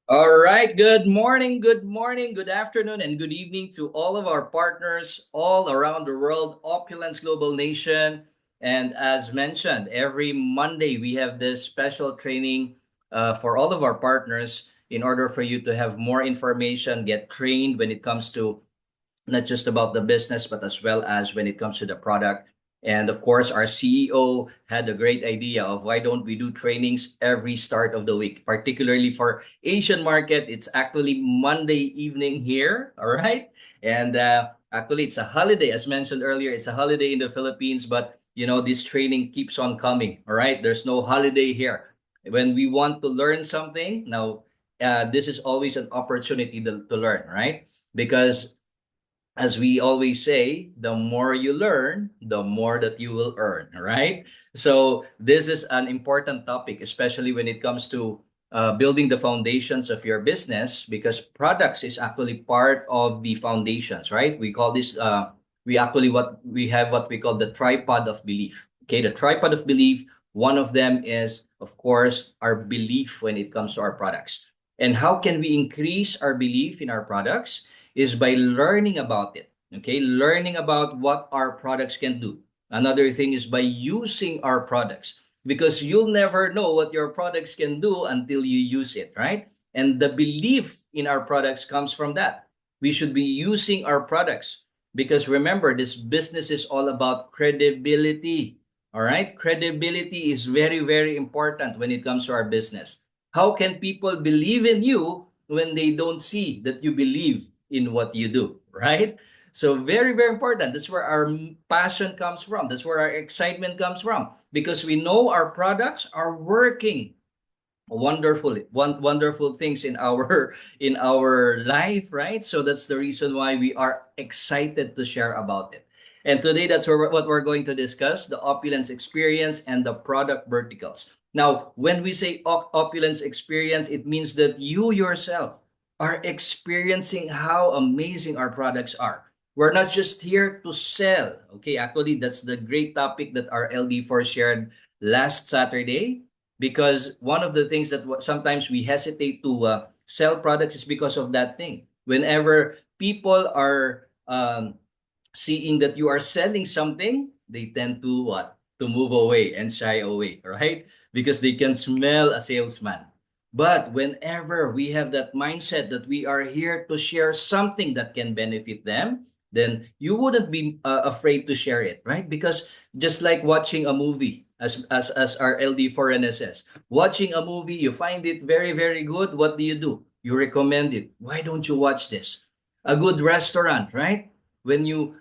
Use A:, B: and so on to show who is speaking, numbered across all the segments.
A: All right. Good morning, good afternoon, and good evening to all of our partners all around the world, Opulence Global Nation. And as mentioned, every Monday we have this special training for all of our partners in order for you to have more information, get trained when it comes to not just about the business, but as well as when it comes to the product. And of course, our CEO had a great idea of why don't we do trainings every start of the week, particularly for Asian market. It's actually Monday evening here, all right? And actually, it's a holiday, as mentioned earlier. It's a holiday in the Philippines, but this training keeps on coming, all right? There's no holiday here. When we want to learn something, now this is always an opportunity to learn, right? Because as we always say, the more you learn, the more that you will earn, right? So this is an important topic, especially when it comes to building the foundations of your business, because products is actually part of the foundations, right? We call this, we have what we call the tripod of belief. Okay, the tripod of belief, one of them is, of course, our belief when it comes to our products. And how can we increase our belief in our products? Is by learning about it. Okay, learning about what our products can do. Another thing is by using our products, because you'll never know what your products can do until you use it, right? And the belief in our products comes from that. We should be using our products because remember, this business is all about credibility. All right, credibility is very, very important when it comes to our business. How can people believe in you when they don't see that you believe in what you do, right? So very, very important. That's where our passion comes from. That's where our excitement comes from because we know our products are working wonderful things in our in our life, right? So that's the reason why we are excited to share about it. And today that's what we're going to discuss, the opulence experience and the product verticals. Now when we say opulence experience, it means that you yourself are experiencing how amazing our products are. We're not just here to sell. Okay, actually that's the great topic that our LD4 shared last Saturday, because one of the things that sometimes we hesitate to sell products is because of that thing. Whenever people are seeing that you are selling something, they tend to what? To move away and shy away, right? Because they can smell a salesman. But whenever we have that mindset that we are here to share something that can benefit them, then you wouldn't be afraid to share it, right? Because just like watching a movie, as our LD4N says, watching a movie, you find it very, very good. What do? You recommend it. Why don't you watch this? A good restaurant, right? When you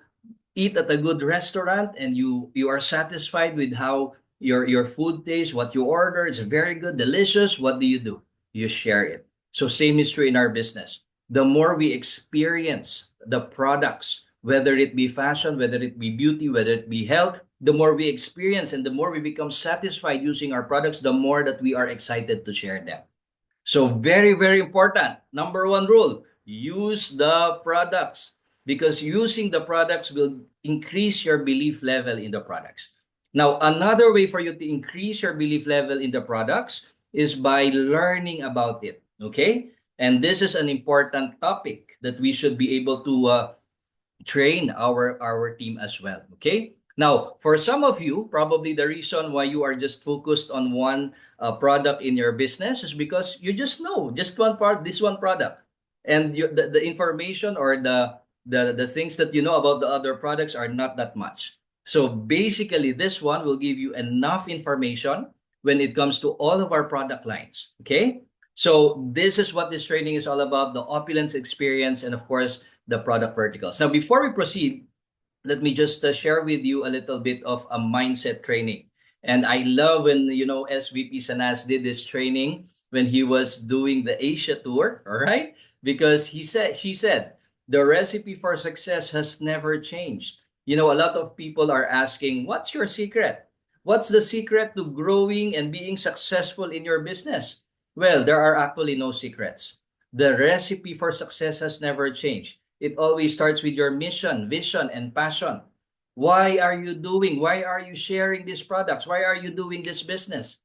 A: eat at a good restaurant and you are satisfied with how your food tastes, what you order is very good, delicious, what do? You share it. So same is true in our business. The more we experience the products, whether it be fashion, whether it be beauty, whether it be health, the more we experience and the more we become satisfied using our products, the more that we are excited to share them. So very, very important. Number one rule, use the products, because using the products will increase your belief level in the products. Now, another way for you to increase your belief level in the products is by learning about it. Okay. And this is an important topic that we should be able to train our team as well. Okay. Now, for some of you, probably the reason why you are just focused on one product in your business is because you just know just one part, this one product, and the information or the things that you know about the other products are not that much. So basically, this one will give you enough information when it comes to all of our product lines. Okay. So this is what this training is all about: the opulence experience, and of course, the product verticals. Now, before we proceed, let me just share with you a little bit of a mindset training. And I love when, SVP Sanas did this training when he was doing the Asia tour, all right? Because she said, the recipe for success has never changed. A lot of people are asking, what's your secret? What's the secret to growing and being successful in your business? Well, there are actually no secrets. The recipe for success has never changed. It always starts with your mission, vision, and passion. Why are you sharing these products? Why are you doing this business?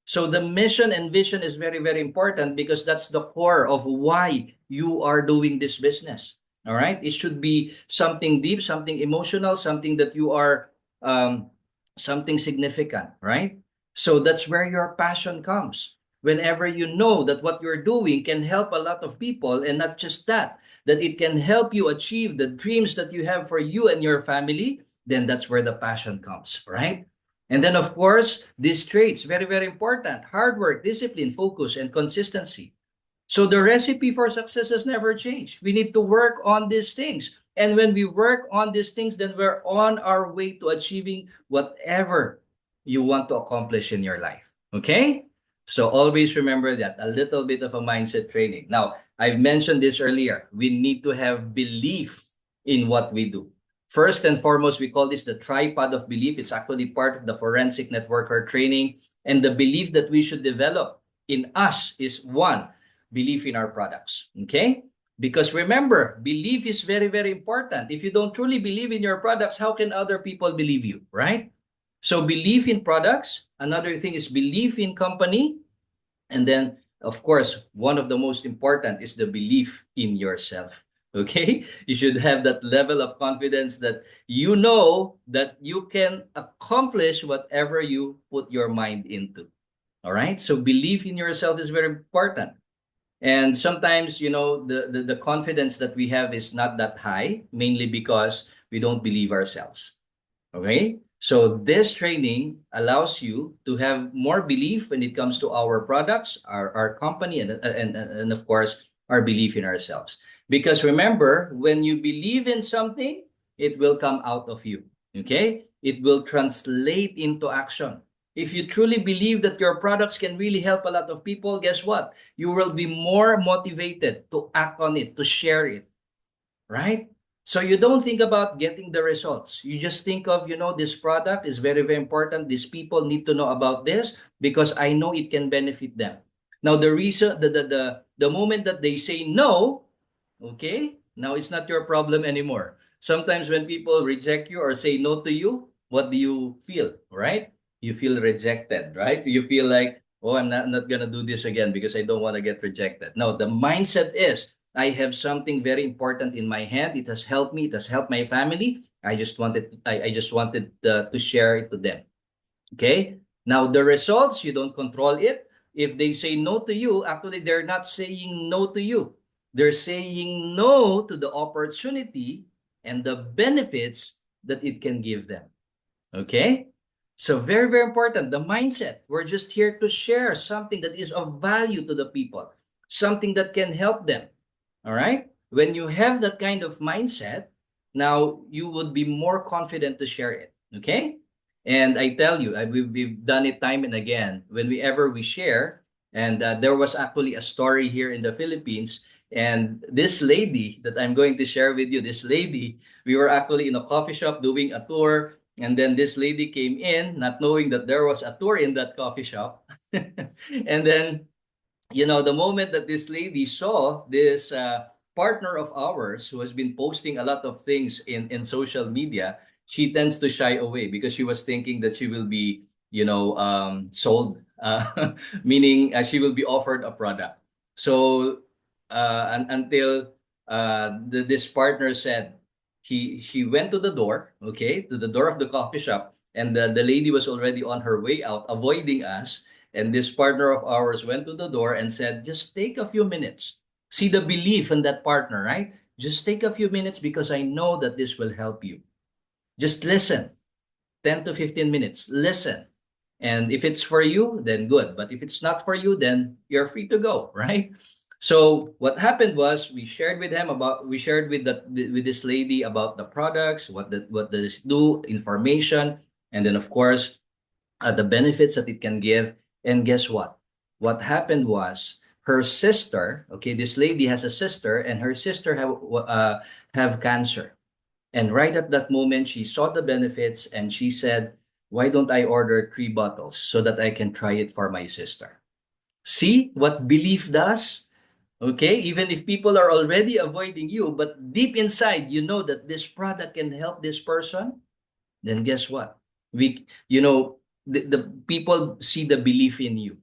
A: So the mission and vision is very, very important because that's the core of why you are doing this business. All right. It should be something deep, something emotional, something that you are, um, something significant, right? So that's where your passion comes. Whenever you know that what you're doing can help a lot of people, and not just that, that it can help you achieve the dreams that you have for you and your family, then that's where the passion comes, right? And then, of course, these traits, very, very important: hard work, discipline, focus, and consistency. So the recipe for success has never changed. We need to work on these things. And when we work on these things, then we're on our way to achieving whatever you want to accomplish in your life. Okay? So always remember that, a little bit of a mindset training. Now, I've mentioned this earlier. We need to have belief in what we do. First and foremost, we call this the tripod of belief. It's actually part of the forensic networker training. And the belief that we should develop in us is one, belief in our products. Okay? Because remember, belief is very, very important. If you don't truly believe in your products, how can other people believe you, right? So belief in products. Another thing is belief in company. And then, of course, one of the most important is the belief in yourself. Okay? You should have that level of confidence that you know that you can accomplish whatever you put your mind into. All right? So belief in yourself is very important. And sometimes, the confidence that we have is not that high, mainly because we don't believe ourselves. Okay? So this training allows you to have more belief when it comes to our products, our company, and of course, our belief in ourselves. Because remember, when you believe in something, it will come out of you. Okay? It will translate into action. If you truly believe that your products can really help a lot of people, guess what? You will be more motivated to act on it, to share it, right? So you don't think about getting the results. You just think of, this product is very, very important. These people need to know about this because I know it can benefit them. Now, the reason, the moment that they say no, okay, now it's not your problem anymore. Sometimes when people reject you or say no to you, what do you feel, right? You feel rejected, right? You feel like, oh, I'm not gonna do this again because I don't want to get rejected. No, the mindset is, I have something very important in my hand. It has helped me. It has helped my family. I just wanted to share it to them. Okay. Now the results, you don't control it. If they say no to you, actually they're not saying no to you. They're saying no to the opportunity and the benefits that it can give them. Okay? So very, very important. The mindset. We're just here to share something that is of value to the people, something that can help them. All right? When you have that kind of mindset, now you would be more confident to share it. Okay? And I tell you, we've done it time and again. Whenever we share, and there was actually a story here in the Philippines, and this lady that I'm going to share with you, this lady, we were actually in a coffee shop doing a tour, and then this lady came in, not knowing that there was a tour in that coffee shop. And then, the moment that this lady saw this partner of ours who has been posting a lot of things in social media, she tends to shy away because she was thinking that she will be, sold, meaning she will be offered a product. So until this partner said, she went to the door, okay, to the door of the coffee shop, and the lady was already on her way out, avoiding us. And this partner of ours went to the door and said, just take a few minutes. See the belief in that partner, right? Just take a few minutes because I know that this will help you. Just listen. 10 to 15 minutes. Listen. And if it's for you, then good. But if it's not for you, then you're free to go, right? So what happened was we shared with this lady about the products, what does it do, information, and then of course the benefits that it can give. And guess what? What happened was her sister. Okay, this lady has a sister, and her sister have cancer. And right at that moment, she saw the benefits and she said, "Why don't I order 3 bottles so that I can try it for my sister?" See what belief does? Okay, even if people are already avoiding you, but deep inside, you know that this product can help this person, then guess what? We, you know, the people see the belief in you.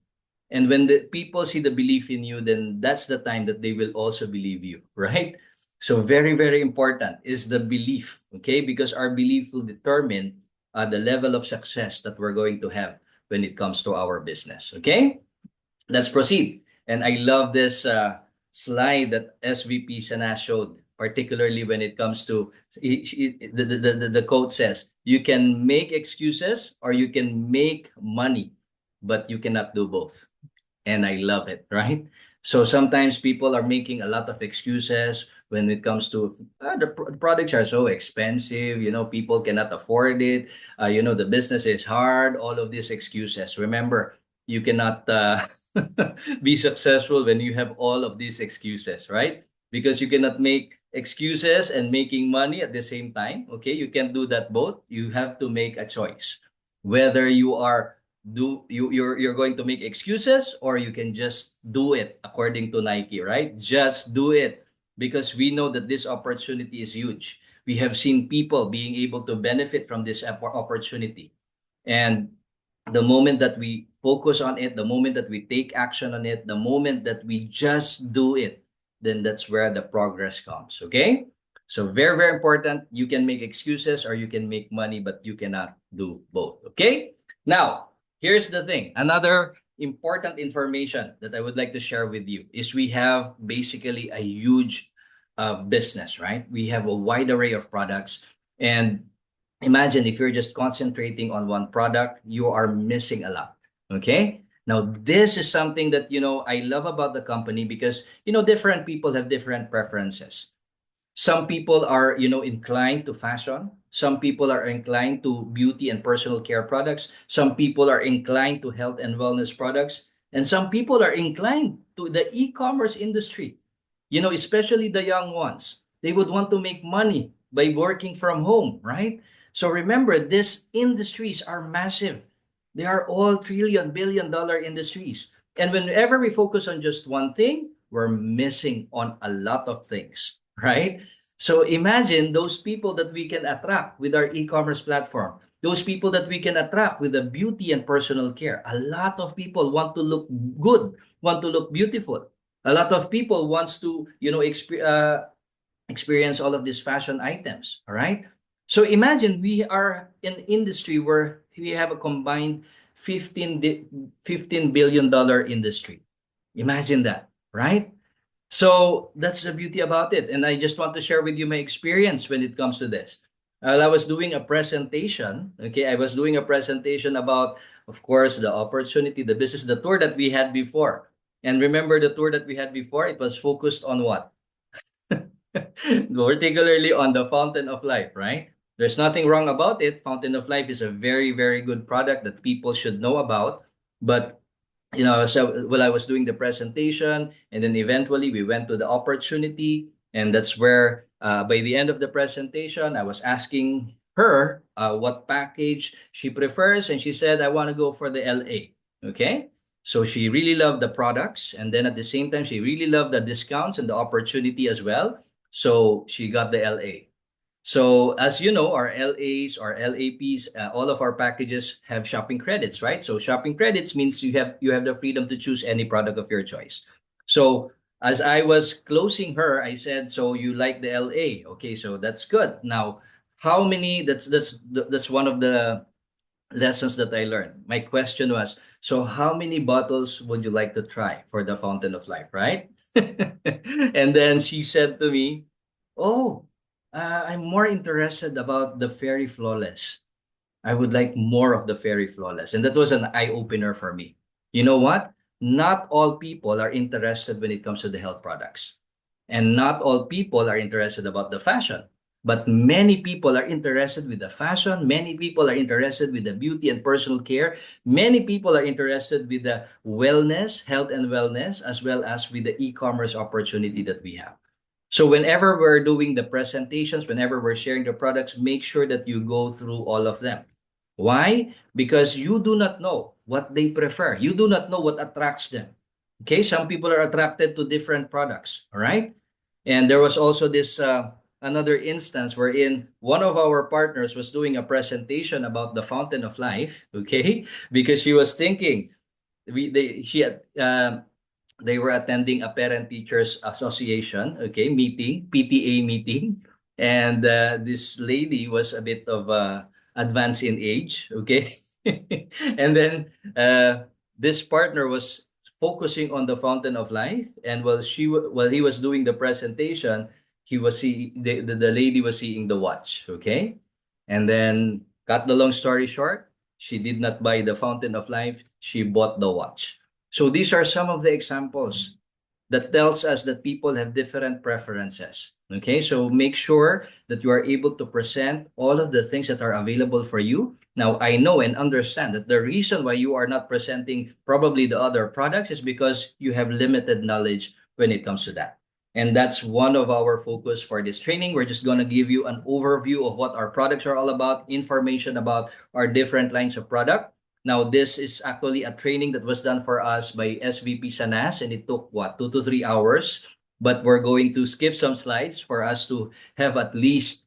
A: And when the people see the belief in you, then that's the time that they will also believe you, right? So very, very important is the belief, okay? Because our belief will determine the level of success that we're going to have when it comes to our business, okay? Let's proceed. And I love this slide that SVP Sana showed, particularly when it comes to the quote says, you can make excuses or you can make money, but you cannot do both. And I love it, right? So sometimes people are making a lot of excuses when it comes to the products are so expensive, people cannot afford it, the business is hard, all of these excuses. Remember, you cannot be successful when you have all of these excuses, right? Because you cannot make excuses and making money at the same time. Okay, you can't do that both. You have to make a choice. Whether you are you're going to make excuses or you can just do it according to Nike, right? Just do it because we know that this opportunity is huge. We have seen people being able to benefit from this opportunity. And the moment that we focus on it, the moment that we take action on it, the moment that we just do it, then that's where the progress comes. Okay? So very, very important. You can make excuses or you can make money, but you cannot do both. Okay? Now, here's the thing. Another important information that I would like to share with you is we have basically a huge business, right? We have a wide array of products. And imagine if you're just concentrating on one product, you are missing a lot. Okay. Now, this is something that, I love about the company because, different people have different preferences. Some people are, inclined to fashion. Some people are inclined to beauty and personal care products. Some people are inclined to health and wellness products. And some people are inclined to the e-commerce industry. Especially the young ones. They would want to make money by working from home, right? So remember, these industries are massive. They are all trillion, billion dollar industries. And whenever we focus on just one thing, we're missing on a lot of things, right? So imagine those people that we can attract with our e-commerce platform, those people that we can attract with the beauty and personal care. A lot of people want to look good, want to look beautiful. A lot of people wants to, experience all of these fashion items. All right. So imagine we are in industry where we have a combined 15 billion dollar industry. Imagine that, right? So that's the beauty about it. And I just want to share with you my experience when it comes to this. I was doing a presentation. Okay, I was doing a presentation about, of course, the opportunity, the business, the tour that we had before. And remember the tour that we had before, it was focused on what? Particularly on the Fountain of Life, right? There's nothing wrong about it. Fountain of Life is a very, very good product that people should know about. But so while I was doing the presentation, and then eventually we went to the opportunity, and that's where by the end of the presentation, I was asking her what package she prefers, and she said, "I want to go for the LA." Okay, so she really loved the products, and then at the same time, she really loved the discounts and the opportunity as well. So she got the LA. So as you know, our LAs, our LAPs, all of our packages have shopping credits, right? So shopping credits means you have the freedom to choose any product of your choice. So as I was closing her, I said, "So you like the LA? Okay, so that's good. Now, how many? That's one of the lessons that I learned. My question was, so how many bottles would you like to try for the Fountain of Life, right?" And then she said to me, "Oh, I'm more interested about the Fairy Flawless. I would like more of the Fairy Flawless." And that was an eye opener for me. You know what? Not all people are interested when it comes to the health products. And not all people are interested about the fashion. But many people are interested with the fashion. Many people are interested with the beauty and personal care. Many people are interested with the wellness, health and wellness, as well as with the e-commerce opportunity that we have. So whenever we're doing the presentations, whenever we're sharing the products, make sure that you go through all of them. Why? Because you do not know what they prefer. You do not know what attracts them. Okay, some people are attracted to different products. All right. And there was also this. another instance wherein one of our partners was doing a presentation about the fountain of life, okay, because she was thinking we they she had they were attending a parent teachers association, okay, meeting, PTA meeting, and this lady was a bit of advanced in age, okay, and then this partner was focusing on the fountain of life, and while he was doing the presentation, he was see the lady was seeing the watch, okay, and then cut the long story short, she did not buy the fountain of life, she bought the watch. So these are some of the examples that tells us that people have different preferences. Okay, so make sure that you are able to present all of the things that are available for you. Now, I know and understand that the reason why you are not presenting probably the other products is because you have limited knowledge when it comes to that. And that's one of our focus for this training. We're just going to give you an overview of what our products are all about, information about our different lines of product. Now, this is actually a training that was done for us by SVP Sanas, and it took what, 2 to 3 hours. But we're going to skip some slides for us to have at least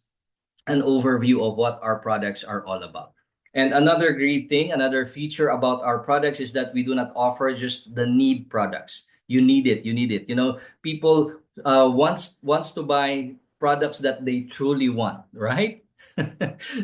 A: an overview of what our products are all about. And another great thing, another feature about our products is that we do not offer just the need products. You need it, you need it. You know, people wants to buy products that they truly want, right?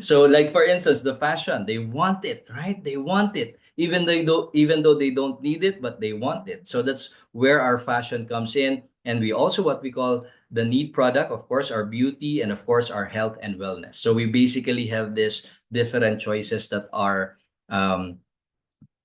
A: So, like for instance, the fashion, they want it, right? They want it. Even though they don't need it, but they want it. So that's where our fashion comes in. And we also what we call the need product, of course, our beauty, and of course, our health and wellness. So we basically have this different choices that our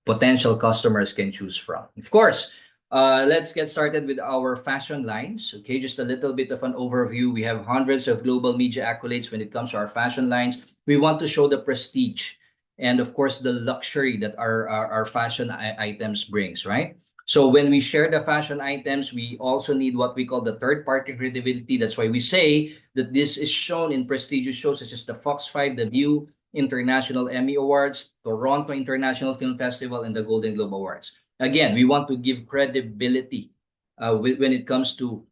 A: potential customers can choose from. Of course, let's get started with our fashion lines. Okay, just a little bit of an overview. We have hundreds of global media accolades when it comes to our fashion lines. We want to show the prestige and, of course, the luxury that our fashion items brings, right? So when we share the fashion items, we also need what we call the third-party credibility. That's why we say that this is shown in prestigious shows such as the Fox 5, The View, International Emmy Awards, Toronto International Film Festival, and the Golden Globe Awards. Again, we want to give credibility when it comes to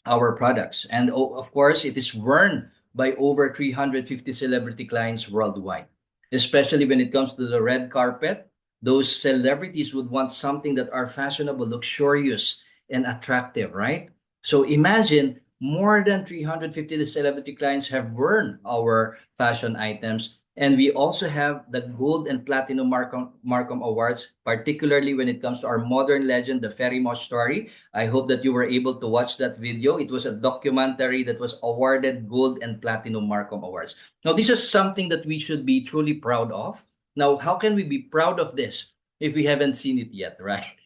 A: our products. And of course, it is worn by over 350 celebrity clients worldwide. Especially when it comes to the red carpet, those celebrities would want something that are fashionable, luxurious, and attractive, right? So imagine more than 350 celebrity clients have worn our fashion items. And we also have the Gold and Platinum Markham Awards, particularly when it comes to our modern legend, the Ferry Moss story. I hope that you were able to watch that video. It was a documentary that was awarded Gold and Platinum Markham Awards. Now, this is something that we should be truly proud of. Now, how can we be proud of this if we haven't seen it yet, right?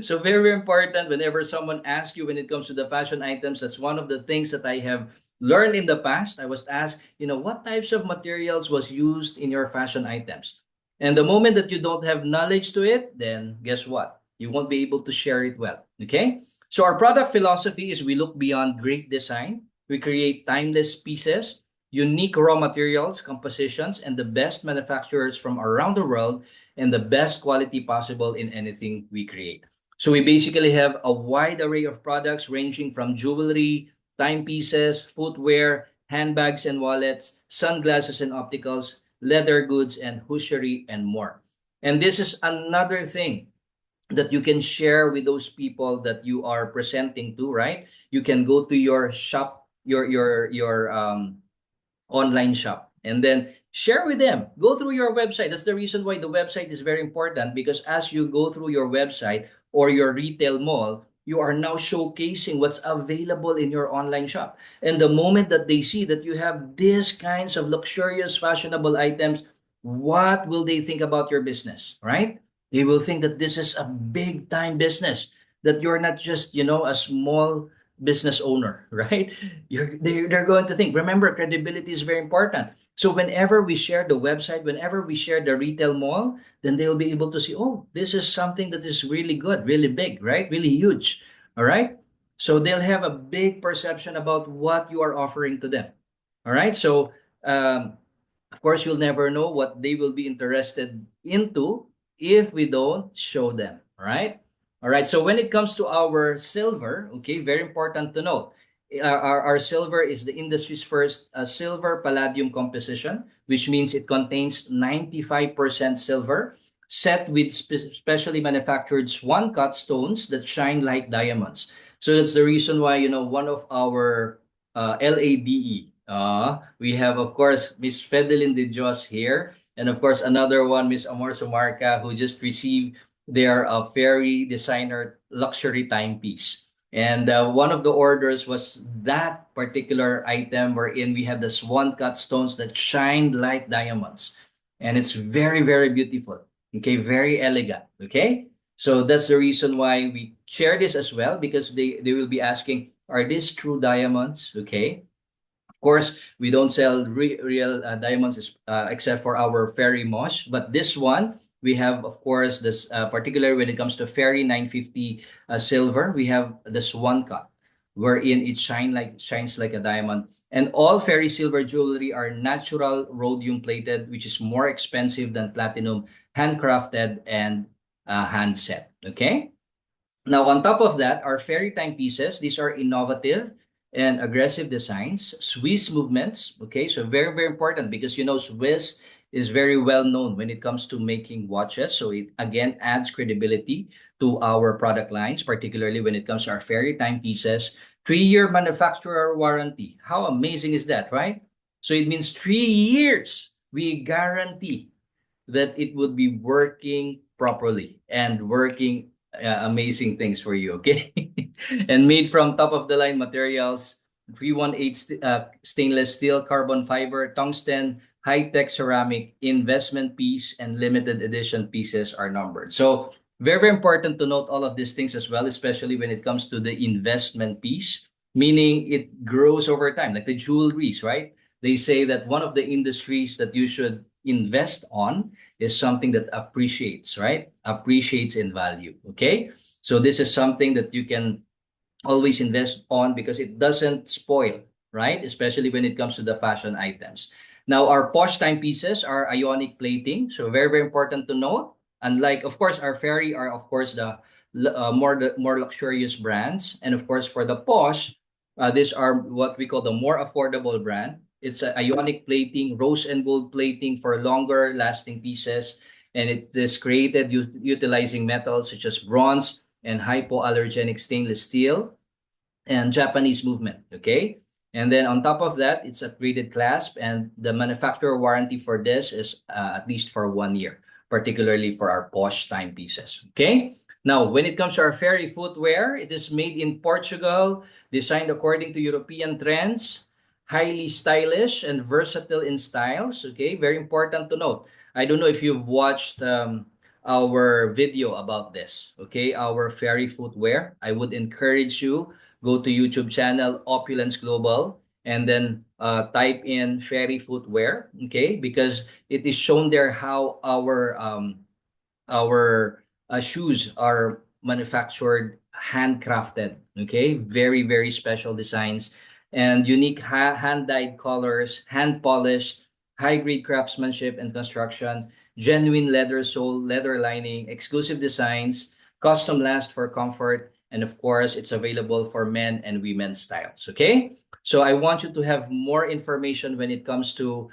A: So very important whenever someone asks you when it comes to the fashion items, that's one of the things that I have learned in the past. I was asked, what types of materials was used in your fashion items? And the moment that you don't have knowledge to it, then guess what? You won't be able to share it well. Okay? So our product philosophy is we look beyond great design. We create timeless pieces, unique raw materials, compositions, and the best manufacturers from around the world and the best quality possible in anything we create. So we basically have a wide array of products ranging from jewelry, timepieces, footwear, handbags and wallets, sunglasses and opticals, leather goods and hosiery and more. And this is another thing that you can share with those people that you are presenting to, right? You can go to your shop, your online shop, and then share with them. Go through your website. That's the reason why the website is very important, because as you go through your website or your retail mall, you are now showcasing what's available in your online shop. And the moment that they see that you have these kinds of luxurious, fashionable items, what will they think about your business, right? They will think that this is a big time business, that you're not just, a small business owner, right? They're going to think. Remember, credibility is very important. So whenever we share the website, whenever we share the retail mall, then they'll be able to see, oh, this is something that is really good, really big, right? Really huge. All right. So they'll have a big perception about what you are offering to them. All right. So of course, you'll never know what they will be interested into if we don't show them, right? All right. So when it comes to our silver, okay, very important to note. Our silver is the industry's first silver palladium composition, which means it contains 95% silver, set with specially manufactured swan cut stones that shine like diamonds. So that's the reason why, one of our LADE, we have, of course, Miss Fedelin de Dios here. And of course, another one, Miss Amor Sumarca, who just received their Fairy Designer Luxury Timepiece. And one of the orders was that particular item wherein we have the swan cut stones that shine like diamonds. And it's very, very beautiful. Okay, very elegant. Okay. So that's the reason why we share this as well, because they will be asking, are these true diamonds? Okay. Of course, we don't sell real diamonds except for our Fairy Moss, but this one we have, of course, this particular when it comes to Fairy 950 silver, we have this one cut wherein it shines like a diamond. And all Fairy silver jewelry are natural rhodium plated, which is more expensive than platinum, handcrafted and hand set. Okay. Now, on top of that, our fairy timepieces, these are innovative and aggressive designs, Swiss movements. Okay, so very, very important because Swiss is very well known when it comes to making watches. So it again adds credibility to our product lines, particularly when it comes to our fairy timepieces. 3-year manufacturer warranty. How amazing is that, right? So it means 3 years we guarantee that it would be working properly and working amazing things for you, okay? And made from top of the line materials, 318 stainless steel, carbon fiber, tungsten, high-tech ceramic, investment piece, and limited edition pieces are numbered. So very, very important to note all of these things as well, especially when it comes to the investment piece, meaning it grows over time, like the jewelries, right? They say that one of the industries that you should invest on is something that appreciates, right? Appreciates in value. Okay. So this is something that you can always invest on because it doesn't spoil, right? Especially when it comes to the fashion items. Now, our Posh timepieces are ionic plating. So very, very important to note. Unlike, of course, our Fairy are, of course, the more luxurious brands. And of course, for the Posh, these are what we call the more affordable brand. It's a ionic plating, rose and gold plating for longer lasting pieces. And it is created utilizing metals such as bronze and hypoallergenic stainless steel and Japanese movement. Okay. And then on top of that, it's a graded clasp, and the manufacturer warranty for this is at least for 1 year, particularly for our Posh timepieces. Okay. Now, when it comes to our fairy footwear, it is made in Portugal, designed according to European trends, highly stylish and versatile in styles. Okay, very important to note. I don't know if you've watched our video about this. Okay, our fairy footwear. I would encourage you go to YouTube channel Opulence Global and then type in fairy footwear. Okay, because it is shown there how our shoes are manufactured, handcrafted. Okay, very very special designs and unique hand dyed colors, hand polished, high grade craftsmanship and construction, genuine leather sole, leather lining, exclusive designs, custom last for comfort, and of course, it's available for men and women's styles. Okay, so I want you to have more information when it comes to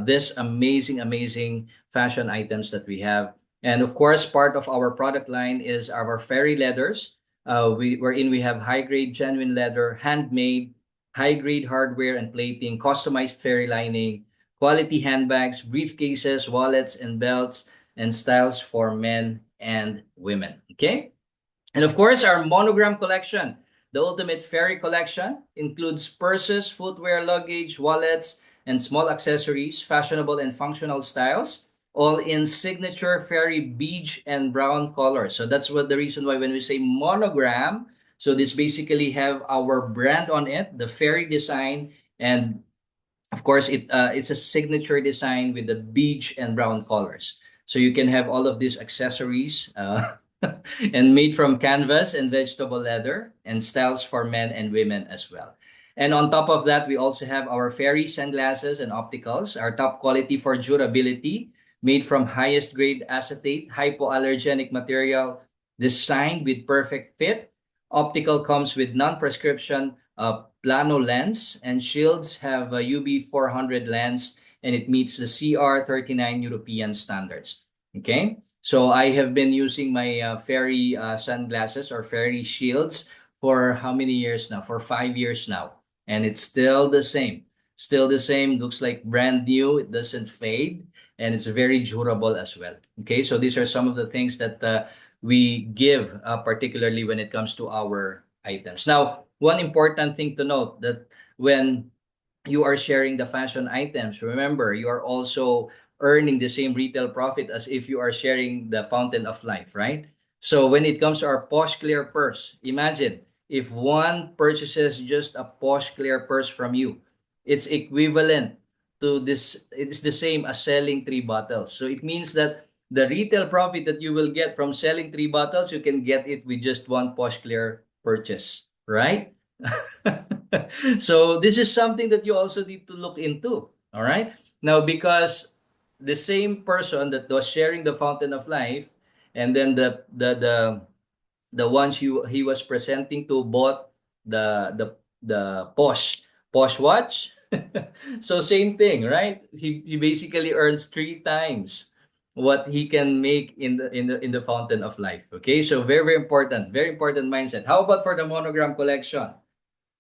A: this amazing, amazing fashion items that we have. And of course, part of our product line is our fairy leathers. Wherein we have high grade genuine leather, handmade, high grade hardware and plating, customized fairy lining, quality handbags, briefcases, wallets, and belts, and styles for men and women. Okay. And of course, our monogram collection, the ultimate fairy collection, includes purses, footwear, luggage, wallets, and small accessories, fashionable and functional styles, all in signature fairy beige and brown colors. So that's what the reason why when we say monogram, so this basically have our brand on it, the fairy design, and of course, it's a signature design with the beige and brown colors. So you can have all of these accessories and made from canvas and vegetable leather and styles for men and women as well. And on top of that, we also have our fairy sunglasses and opticals, our top quality for durability, made from highest grade acetate, hypoallergenic material, designed with perfect fit. Optical comes with non-prescription plano lens, and shields have a UV 400 lens, and it meets the CR39 European standards. Okay, so I have been using my Fairy sunglasses or Fairy shields for how many years now? For 5 years now, and it's still the same. Still the same. Looks like brand new. It doesn't fade, and it's very durable as well. Okay, so these are some of the things that we give, particularly when it comes to our items. Now, one important thing to note that when you are sharing the fashion items, remember you are also earning the same retail profit as if you are sharing the fountain of life, right? So when it comes to our Posh Clear purse, imagine if one purchases just a Posh Clear purse from you, it's equivalent to this, it's the same as selling three bottles. So it means that the retail profit that you will get from selling three bottles, you can get it with just one Posh Clear purchase, right? So this is something that you also need to look into. All right. Now, because the same person that was sharing the fountain of life, and then the ones he was presenting to bought the posh watch. So same thing, right? He basically earns three times what he can make in the fountain of life. Okay, so very important mindset. How about for the monogram collection?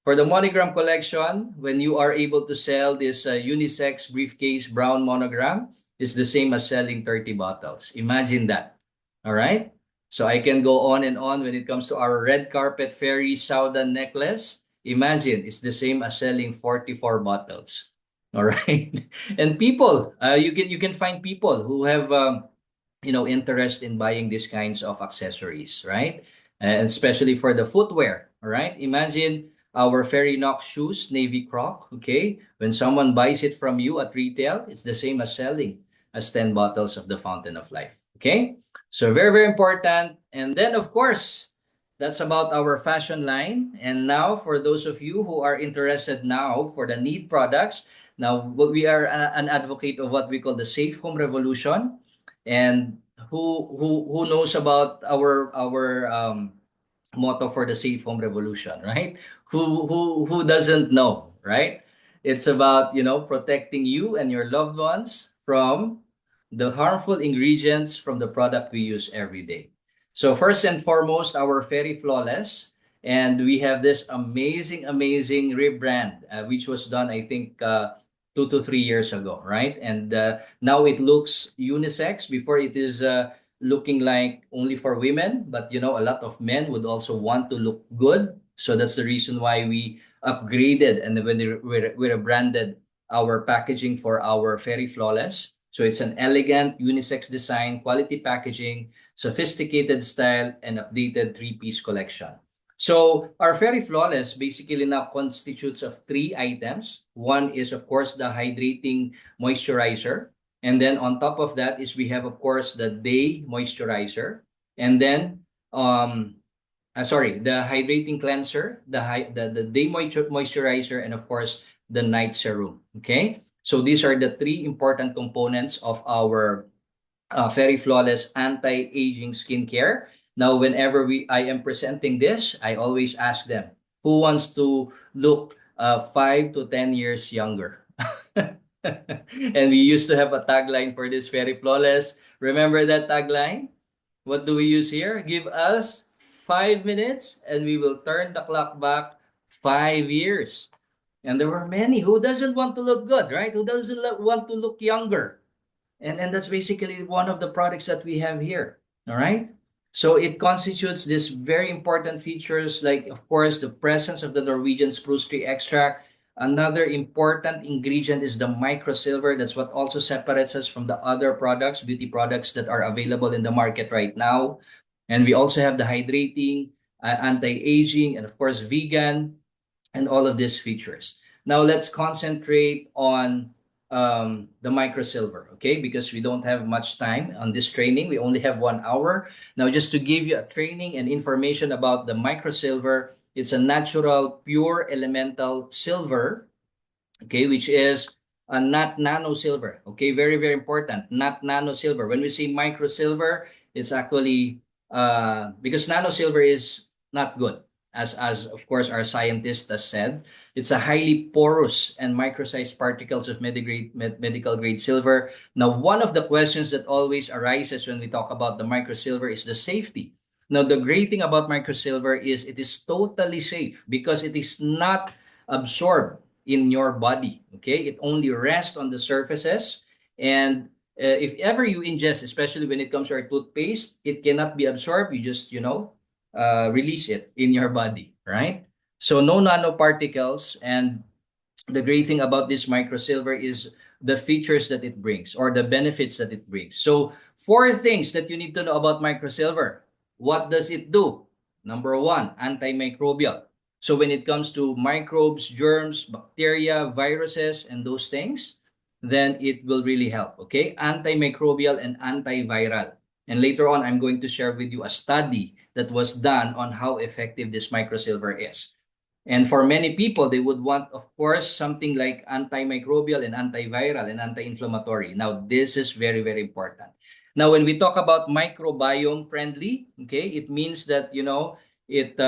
A: For the monogram collection, when you are able to sell this unisex briefcase brown monogram, it's the same as selling 30 bottles. Imagine that. All right? So I can go on and on when it comes to our red carpet fairy Saudan necklace. Imagine it's the same as selling 44 bottles. All right? And people, you can find people who have interest in buying these kinds of accessories, right? And especially for the footwear, all right? Imagine our Fairy Knox shoes, Navy Croc, okay? When someone buys it from you at retail, it's the same as selling as 10 bottles of the Fountain of Life, okay? So very important. And then, of course, that's about our fashion line. And now, for those of you who are interested now for the need products, now we are an advocate of what we call the safe home revolution. And who knows about our motto for the safe home revolution, right? Who doesn't know, right? It's about, protecting you and your loved ones from the harmful ingredients from the product we use every day. So first and foremost, our Fairy Flawless, and we have this amazing rebrand, which was done, I think, 2 to 3 years ago, right? And now it looks unisex. Before it is looking like only for women, but a lot of men would also want to look good. So that's the reason why we upgraded and when we rebranded our packaging for our Fairy Flawless. So it's an elegant unisex design, quality packaging, sophisticated style, and updated three-piece collection. So our Fairy Flawless basically now constitutes of three items. One is, of course, the hydrating moisturizer. And then on top of that is we have, of course, the day moisturizer. And then, the hydrating cleanser, the day moisturizer, and of course, the night serum. Okay? So these are the three important components of our Fairy Flawless anti-aging skincare. Now, whenever I am presenting this, I always ask them, who wants to look 5 to 10 years younger? And we used to have a tagline for this Fairy Flawless. Remember that tagline? What do we use here? Give us 5 minutes and we will turn the clock back 5 years. And there were many who doesn't want to look good, right? Who doesn't want to look younger? And that's basically one of the products that we have here. All right. So it constitutes this very important features like, of course, the presence of the Norwegian spruce tree extract. Another important ingredient is the microsilver. That's what also separates us from the other products, beauty products that are available in the market right now. And we also have the hydrating, anti-aging, and of course, vegan, and all of these features. Now let's concentrate on the microsilver, okay? Because we don't have much time on this training. We only have 1 hour. Now, just to give you a training and information about the microsilver, it's a natural, pure elemental silver, okay, which is not nano silver, okay? Very important, not nano silver. When we say microsilver, it's actually because nano silver is not good. as of course our scientist has said, it's a highly porous and micro-sized particles of medical grade silver. Now, one of the questions that always arises when we talk about the microsilver is the safety. Now, the great thing about microsilver is it is totally safe because it is not absorbed in your body. Okay, it only rests on the surfaces, and if ever you ingest, especially when it comes to our toothpaste, it cannot be absorbed. You just, release it in your body, right? So no nanoparticles. And the great thing about this microsilver is the features that it brings or the benefits that it brings. So four things that you need to know about microsilver. What does it do? Number one, antimicrobial. So when it comes to microbes, germs, bacteria, viruses, and those things, then it will really help. Okay, antimicrobial and antiviral. And later on, I'm going to share with you a study that was done on how effective this microsilver is. And for many people, they would want, of course, something like antimicrobial and antiviral and anti-inflammatory. Now, this is very, very important. Now, when we talk about microbiome friendly, okay, it means that, it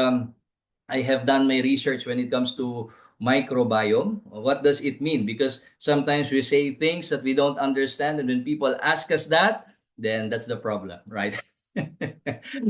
A: I have done my research when it comes to microbiome. What does it mean? Because sometimes we say things that we don't understand, and when people ask us that, then that's the problem, right?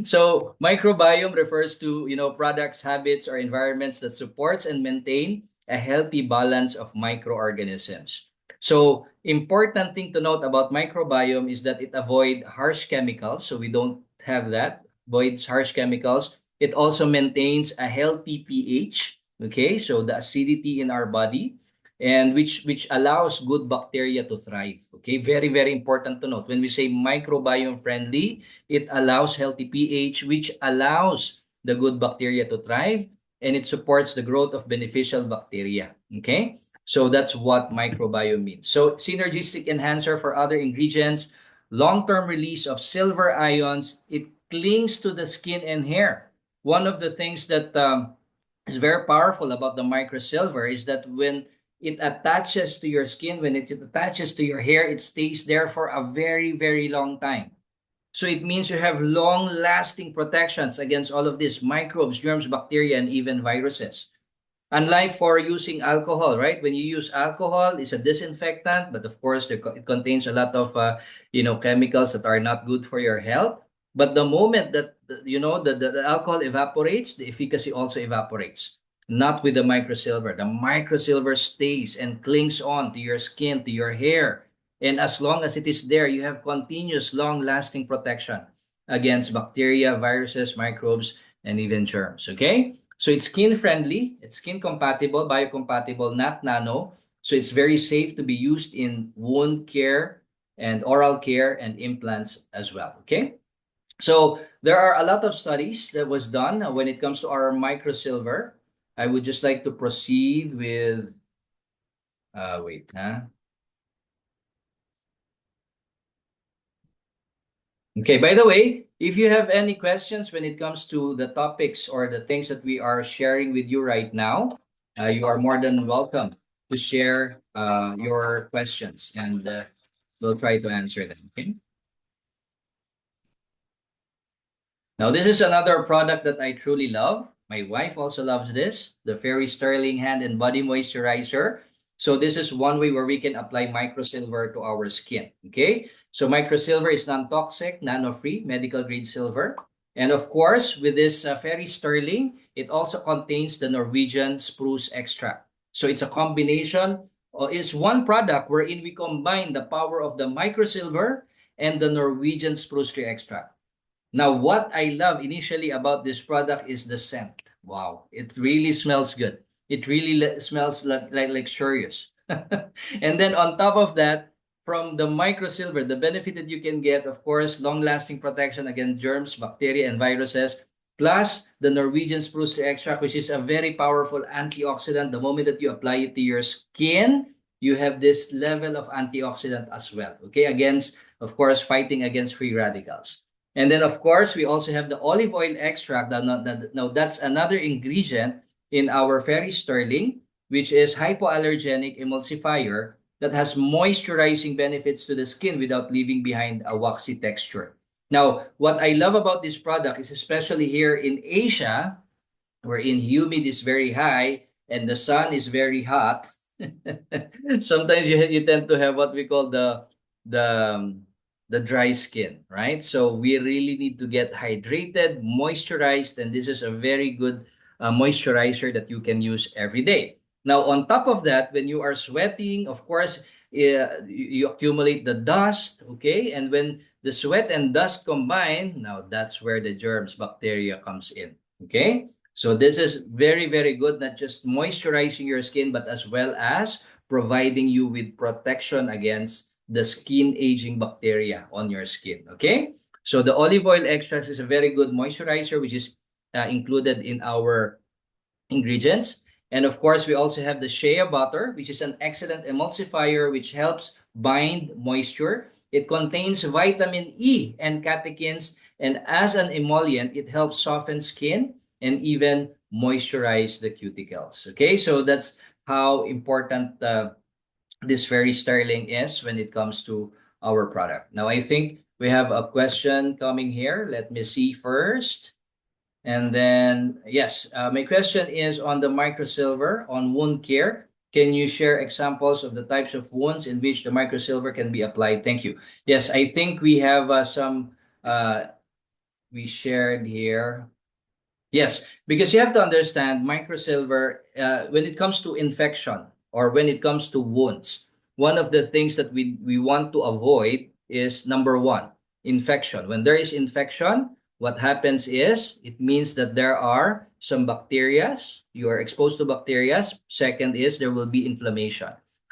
A: So microbiome refers to, products, habits, or environments that supports and maintain a healthy balance of microorganisms. So important thing to note about microbiome is that it avoid harsh chemicals. So we don't have that, avoids harsh chemicals. It also maintains a healthy pH. Okay, so the acidity in our body, and which allows good bacteria to thrive. Okay, very, very important to note. When we say microbiome friendly, it allows healthy pH, which allows the good bacteria to thrive, and it supports the growth of beneficial bacteria. Okay, so that's what microbiome means. So synergistic enhancer for other ingredients, long-term release of silver ions, it clings to the skin and hair. One of the things that is very powerful about the microsilver is that when it attaches to your skin, when it attaches to your hair, it stays there for a very, very long time. So it means you have long-lasting protections against all of this microbes, germs, bacteria, and even viruses. Unlike for using alcohol, right? When you use alcohol, it's a disinfectant, but of course, it contains a lot of, chemicals that are not good for your health. But the moment that, the alcohol evaporates, the efficacy also evaporates. Not with the microsilver. The microsilver stays and clings on to your skin, to your hair. And as long as it is there, you have continuous, long-lasting protection against bacteria, viruses, microbes, and even germs. Okay? So it's skin friendly, it's skin compatible, biocompatible, not nano. So it's very safe to be used in wound care and oral care and implants as well. Okay. So there are a lot of studies that was done when it comes to our microsilver. I would just like to proceed with, wait, huh? Okay, by the way, if you have any questions when it comes to the topics or the things that we are sharing with you right now, you are more than welcome to share your questions, and we'll try to answer them. Okay. Now, this is another product that I truly love. My wife also loves this, the Fairy Sterling Hand and Body Moisturizer. So this is one way where we can apply microsilver to our skin. Okay, so microsilver is non-toxic, nano-free, medical-grade silver. And of course, with this Fairy Sterling, it also contains the Norwegian spruce extract. So it's a combination, it's one product wherein we combine the power of the microsilver and the Norwegian spruce tree extract. Now, what I love initially about this product is the scent. Wow, it really smells good. It really smells like luxurious. And then on top of that, from the microsilver, the benefit that you can get, of course, long-lasting protection against germs, bacteria, and viruses, plus the Norwegian spruce extract, which is a very powerful antioxidant. The moment that you apply it to your skin, you have this level of antioxidant as well, okay, against, of course, fighting against free radicals. And then, of course, we also have the olive oil extract. Now, that's another ingredient in our Fairy Sterling, which is hypoallergenic emulsifier that has moisturizing benefits to the skin without leaving behind a waxy texture. Now, what I love about this product is especially here in Asia, wherein humid is very high and the sun is very hot, sometimes you tend to have what we call the um, the dry skin, right? So we really need to get hydrated, moisturized, and this is a very good moisturizer that you can use every day. Now, on top of that, when you are sweating, of course, you accumulate the dust, okay? And when the sweat and dust combine, now that's where the germs, bacteria comes in, okay? So this is very, very good, not just moisturizing your skin, but as well as providing you with protection against the skin aging bacteria on your skin. Okay. So the olive oil extract is a very good moisturizer, which is included in our ingredients. And of course, we also have the shea butter, which is an excellent emulsifier which helps bind moisture. It contains vitamin E and catechins, and as an emollient, it helps soften skin and even moisturize the cuticles. Okay, so that's how important this very sterling is when it comes to our product. Now, I think we have a question coming here. Let me see first. And then, yes, my question is on the microsilver on wound care. Can you share examples of the types of wounds in which the microsilver can be applied? Thank you. Yes, I think we have some we shared here. Yes, because you have to understand microsilver, when it comes to infection or when it comes to wounds, one of the things that we want to avoid is number one, infection. When there is infection, what happens is it means that there are some bacteria. You are exposed to bacteria. Second is there will be inflammation.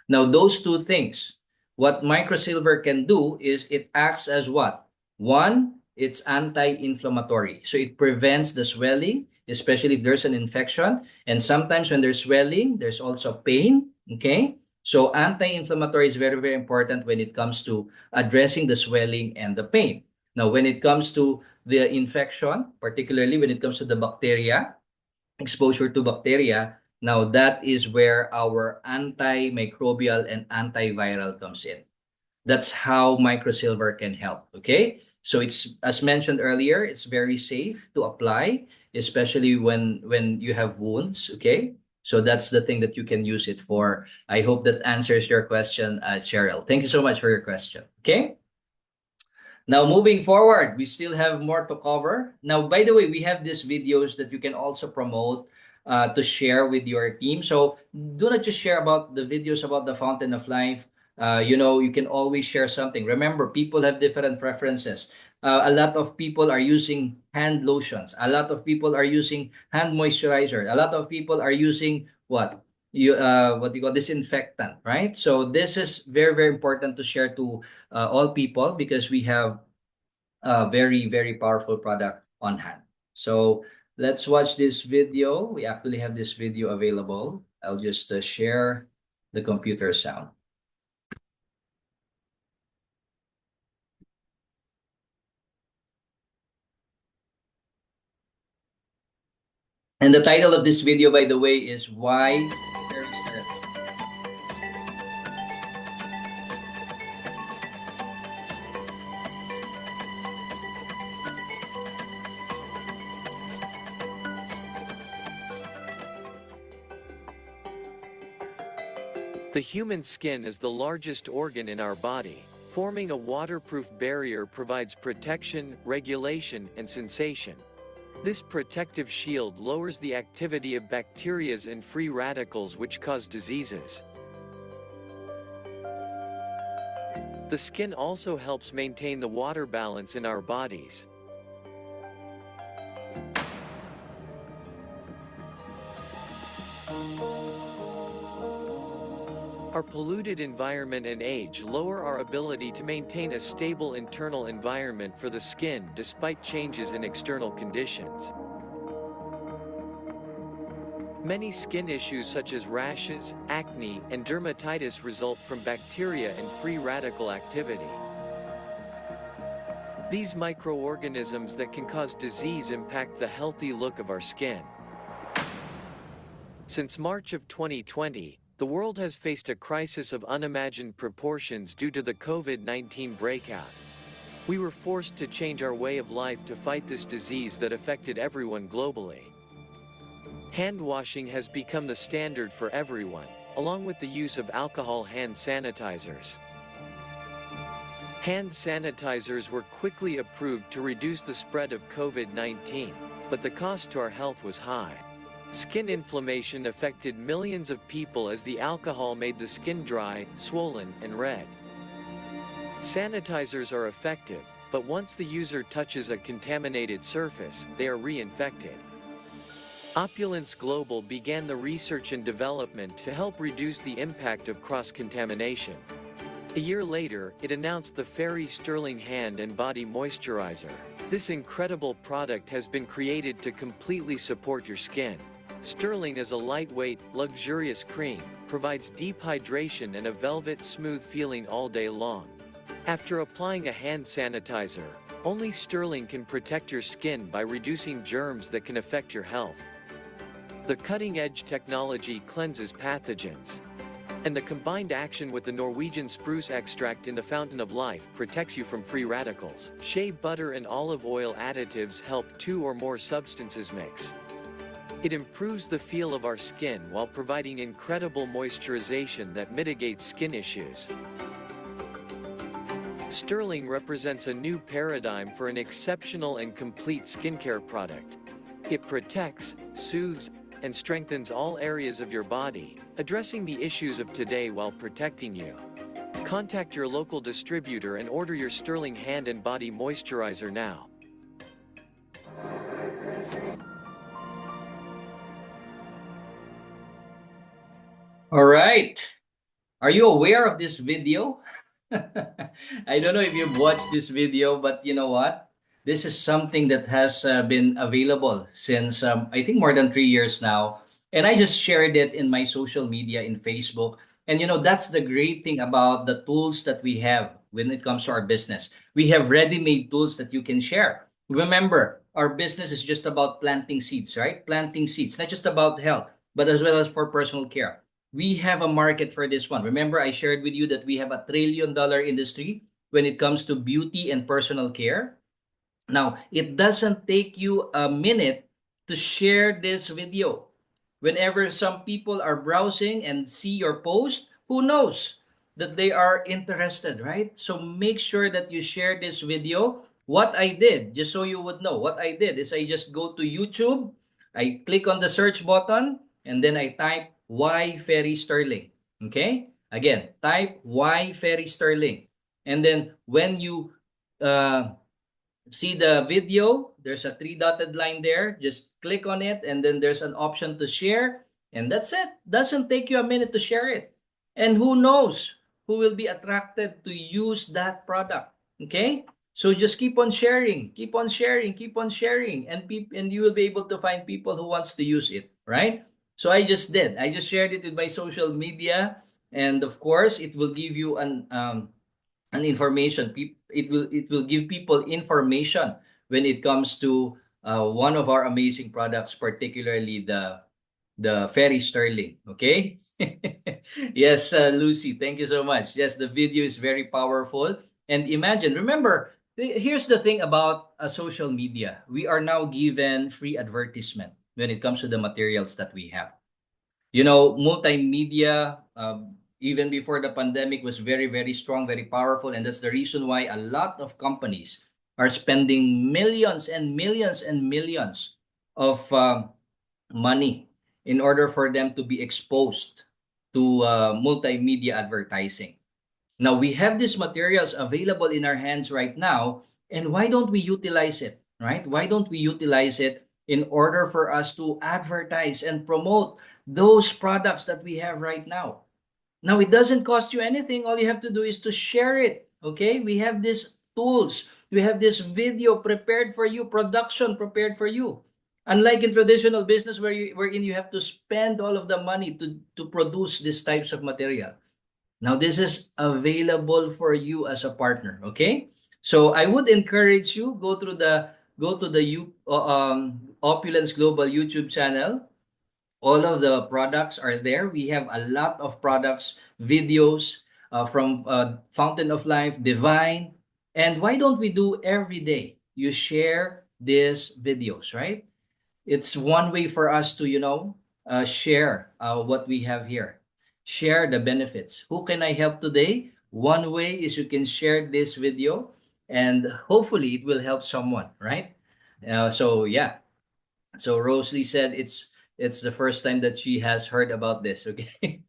A: Now, those two things, what microsilver can do is it acts as what? One, it's anti-inflammatory. So it prevents the swelling, especially if there's an infection. And sometimes when there's swelling, there's also pain. Okay. So anti-inflammatory is very, very important when it comes to addressing the swelling and the pain. Now, when it comes to the infection, particularly when it comes to the bacteria, exposure to bacteria, now that is where our antimicrobial and antiviral comes in. That's how microsilver can help. Okay. So it's, as mentioned earlier, it's very safe to apply, especially when you have wounds. Okay. So that's the thing that you can use it for. I hope that answers your question, Cheryl. Thank you so much for your question. Okay. Now, moving forward, we still have more to cover. Now, by the way, we have these videos that you can also promote to share with your team. So do not just share about the videos about the Fountain of Life. You can always share something. Remember, people have different preferences. A lot of people are using hand lotions. A lot of people are using hand moisturizer. A lot of people are using what? What you call disinfectant, right? So this is very, very important to share to all people because we have a very, very powerful product on hand. So let's watch this video. We actually have this video available. I'll just share the computer sound. And the title of this video, by the way, is Why Very Sterile.
B: The human skin is the largest organ in our body. Forming a waterproof barrier provides protection, regulation, and sensation. This protective shield lowers the activity of bacteria and free radicals which cause diseases. The skin also helps maintain the water balance in our bodies. Our polluted environment and age lower our ability to maintain a stable internal environment for the skin despite changes in external conditions. Many skin issues such as rashes, acne, and dermatitis result from bacteria and free radical activity. These microorganisms that can cause disease impact the healthy look of our skin. Since March of 2020, the world has faced a crisis of unimagined proportions due to the COVID-19 breakout. We were forced to change our way of life to fight this disease that affected everyone globally. Hand washing has become the standard for everyone, along with the use of alcohol hand sanitizers. Hand sanitizers were quickly approved to reduce the spread of COVID-19, but the cost to our health was high. Skin inflammation affected millions of people as the alcohol made the skin dry, swollen, and red. Sanitizers are effective, but once the user touches a contaminated surface, they are reinfected. Opulence Global began the research and development to help reduce the impact of cross-contamination. A year later, it announced the Fairy Sterling Hand and Body Moisturizer. This incredible product has been created to completely support your skin. Sterling is a lightweight, luxurious cream, provides deep hydration and a velvet smooth feeling all day long. After applying a hand sanitizer, only Sterling can protect your skin by reducing germs that can affect your health. The cutting-edge technology cleanses pathogens. And the combined action with the Norwegian spruce extract in the Fountain of Life protects you from free radicals. Shea butter and olive oil additives help 2 or more substances mix. It improves the feel of our skin while providing incredible moisturization that mitigates skin issues. Sterling represents a new paradigm for an exceptional and complete skincare product. It protects, soothes, and strengthens all areas of your body, addressing the issues of today while protecting you. Contact your local distributor and order your Sterling Hand and Body Moisturizer now.
A: All right. Are you aware of this video? I don't know if you've watched this video, but you know what? This is something that has been available since I think more than 3 years now. And I just shared it in my social media in Facebook. And you know, that's the great thing about the tools that we have when it comes to our business. We have ready-made tools that you can share. Remember, our business is just about planting seeds, right? Planting seeds, not just about health, but as well as for personal care. We have a market for this one. Remember, I shared with you that we have a $1 trillion industry when it comes to beauty and personal care. Now, it doesn't take you a minute to share this video. Whenever some people are browsing and see your post, who knows that they are interested, right? So make sure that you share this video. What I did, just so you would know, what I did is I just go to YouTube, I click on the search button, and then I type Y Ferry Sterling. Okay? Again, type Y Ferry Sterling. And then when you uh, see the video, there's a three dotted line there. Just click on it, and then there's an option to share, and that's it. Doesn't take you a minute to share it. And who knows who will be attracted to use that product. Okay? So just keep on sharing, keep on sharing, keep on sharing, and and you will be able to find people who wants to use it, right? So I just did. I just shared it with my social media, and of course, it will give you an information. It will give people information when it comes to one of our amazing products, particularly the Ferry Sterling. Okay. Yes, Lucy, thank you so much. Yes, the video is very powerful. And imagine, remember, here's the thing about social media. We are now given free advertisement when it comes to the materials that we have. You know, multimedia, even before the pandemic, was very, very strong, very powerful. And that's the reason why a lot of companies are spending millions and millions and millions of money in order for them to be exposed to multimedia advertising. Now, we have these materials available in our hands right now. And why don't we utilize it, right? Why don't we utilize it in order for us to advertise and promote those products that we have right now? Now, it doesn't cost you anything. All you have to do is to share it. Okay? We have these tools. We have this video prepared for you, production prepared for you. Unlike in traditional business wherein you have to spend all of the money to produce these types of material. Now, this is available for you as a partner. Okay? So I would encourage you, go to the Opulence Global YouTube channel. All of the products are there. We have a lot of products, videos from Fountain of Life, Divine. And why don't we do every day? You share these videos, right? It's one way for us to, share what we have here, share the benefits. Who can I help today? One way is you can share this video, and hopefully it will help someone, right? So yeah, so Rosalie said it's the first time that she has heard about this. Okay,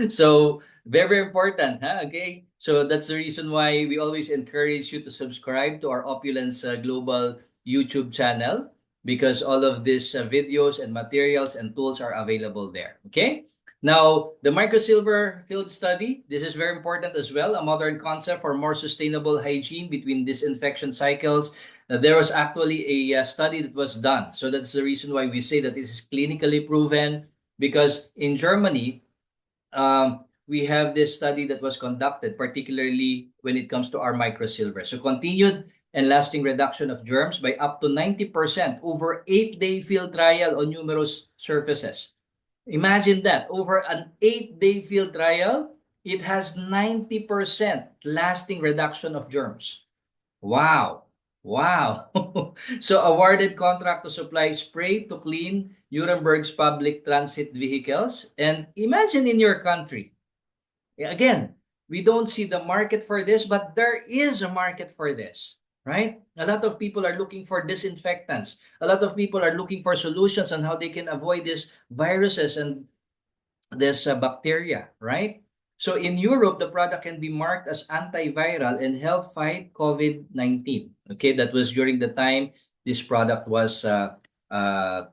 A: so very important, huh? Okay, so that's the reason why we always encourage you to subscribe to our Opulence Global YouTube channel, because all of these videos and materials and tools are available there. Okay. Now, the microsilver field study, this is very important as well, a modern concept for more sustainable hygiene between disinfection cycles. There was actually a study that was done. So that's the reason why we say that this is clinically proven, because in Germany, we have this study that was conducted, particularly when it comes to our microsilver. So continued and lasting reduction of germs by up to 90% over 8-day field trial on numerous surfaces. Imagine that, over an 8-day field trial, it has 90% lasting reduction of germs. Wow. Wow. So awarded contract to supply spray to clean Nuremberg's public transit vehicles. And imagine in your country, again, we don't see the market for this, but there is a market for this, right? A lot of people are looking for disinfectants. A lot of people are looking for solutions on how they can avoid these viruses and this bacteria, right? So in Europe, the product can be marked as antiviral and help fight COVID-19. Okay, that was during the time this product was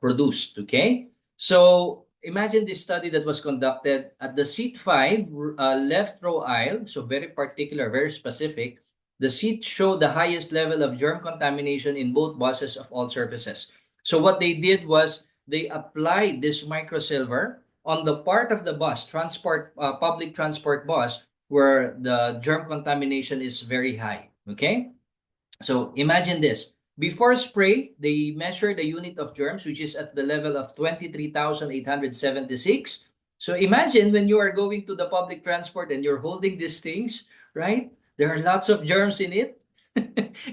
A: produced. Okay, so imagine this study that was conducted at the seat 5, left row aisle, so very particular, very specific. The seat showed the highest level of germ contamination in both buses of all surfaces. So what they did was they applied this microsilver on the part of the bus, public transport bus, where the germ contamination is very high. Okay, so imagine this. Before spray, they measure the unit of germs, which is at the level of 23,876. So imagine when you are going to the public transport and you're holding these things, right? There are lots of germs in it.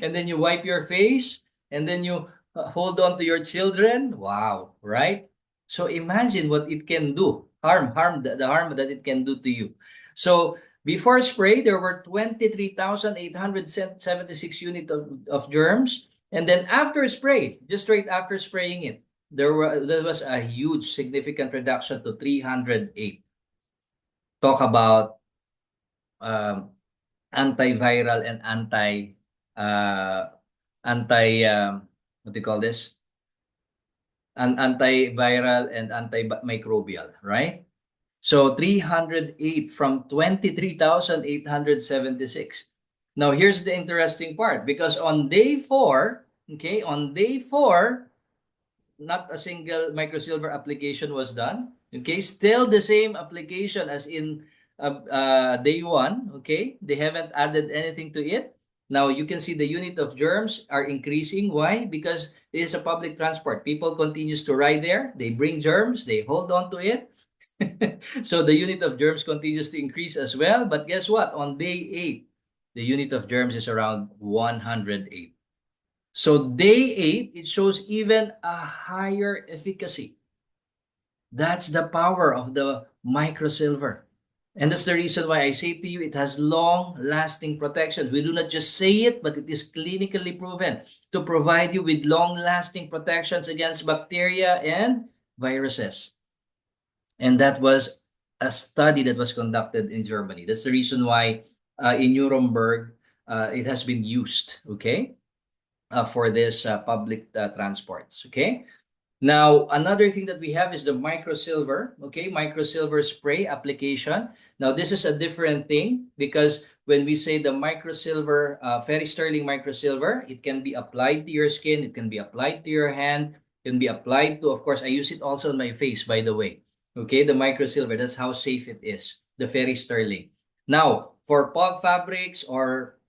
A: And then you wipe your face, and then you hold on to your children. Wow, right? So imagine what it can do. The harm that it can do to you. So before spray, there were 23,876 units of germs. And then after spray, just right after spraying it, there was a huge significant reduction to 308. Talk about um, antiviral and anti what do you call this? Antiviral and antimicrobial, right? So 308 from 23,876. Now here's the interesting part, because on day 4, okay, on day 4, not a single microsilver application was done. Okay, still the same application as in day 1. Okay, they haven't added anything to it. Now you can see the unit of germs are increasing. Why? Because it is a public transport. People continues to ride there. They bring germs. They hold on to it. So the unit of germs continues to increase as well. But guess what? On day 8, the unit of germs is around 108. So day 8, it shows even a higher efficacy. That's the power of the microsilver. And that's the reason why I say to you, it has long lasting protection. We do not just say it, but it is clinically proven to provide you with long lasting protections against bacteria and viruses. And that was a study that was conducted in Germany. That's the reason why in Nuremberg, it has been used, okay, for this public transports, okay? Now, another thing that we have is the microsilver, okay? Microsilver spray application. Now, this is a different thing, because when we say the microsilver, Ferry Sterling microsilver, it can be applied to your skin, it can be applied to your hand, it can be applied to, of course, I use it also on my face, by the way. Okay, the microsilver, that's how safe it is, the Ferry Sterling. Now, for pop fabrics or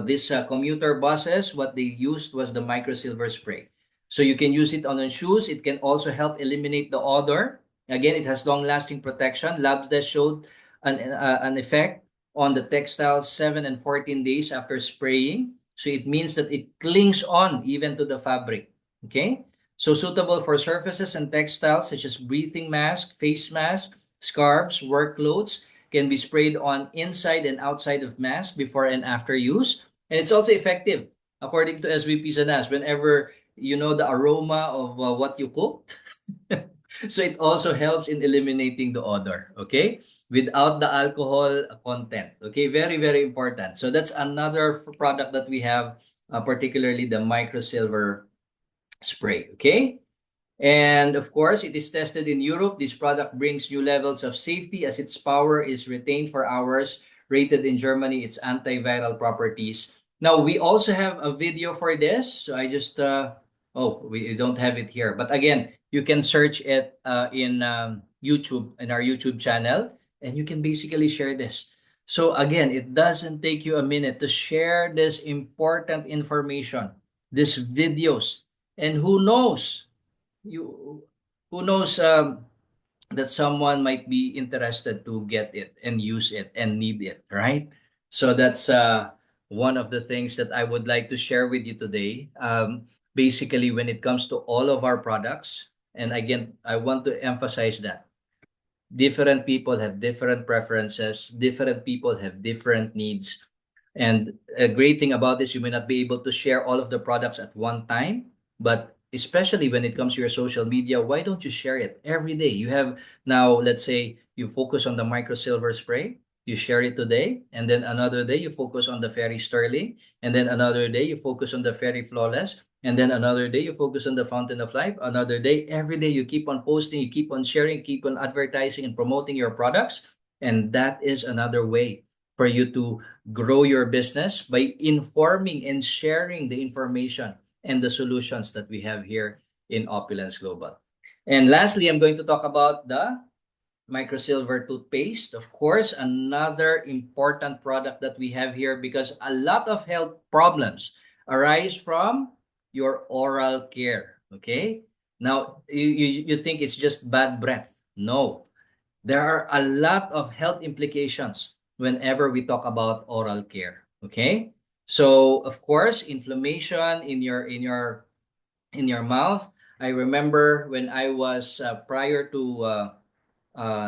A: these commuter buses, what they used was the microsilver spray. So you can use it on shoes. It can also help eliminate the odor. Again, it has long-lasting protection. Labs that showed an effect on the textiles 7 and 14 days after spraying. So it means that it clings on even to the fabric. Okay. So suitable for surfaces and textiles such as breathing mask, face mask, scarves, work clothes, can be sprayed on inside and outside of mask before and after use. And it's also effective, according to SVP Sanas, whenever you know the aroma of what you cooked. So it also helps in eliminating the odor, okay? Without the alcohol content, okay? Very, very important. So that's another product that we have, particularly the microsilver spray, okay? And of course, it is tested in Europe. This product brings new levels of safety as its power is retained for hours. Rated in Germany, its antiviral properties. Now, we also have a video for this. So I just, oh, we don't have it here. But again, you can search it in YouTube, in our YouTube channel, and you can basically share this. So again, it doesn't take you a minute to share this important information, these videos. And you who knows that someone might be interested to get it and use it and need it, right? So that's one of the things that I would like to share with you today. Basically, when it comes to all of our products, and again, I want to emphasize that different people have different preferences, different people have different needs. And a great thing about this, you may not be able to share all of the products at one time, but especially when it comes to your social media, why don't you share it every day? You have now, let's say you focus on the microsilver spray, you share it today, and then another day you focus on the Fairy Sterling, and then another day you focus on the Fairy Flawless, and then another day you focus on the Fountain of Life, another day, every day you keep on posting, you keep on sharing, you keep on advertising and promoting your products. And that is another way for you to grow your business by informing and sharing the information and the solutions that we have here in Opulence Global. And lastly, I'm going to talk about the microsilver toothpaste. Of course, another important product that we have here because a lot of health problems arise from your oral care. Okay. Now, you think it's just bad breath. No, there are a lot of health implications whenever we talk about oral care, okay? So of course, inflammation in your mouth. I remember when I was prior to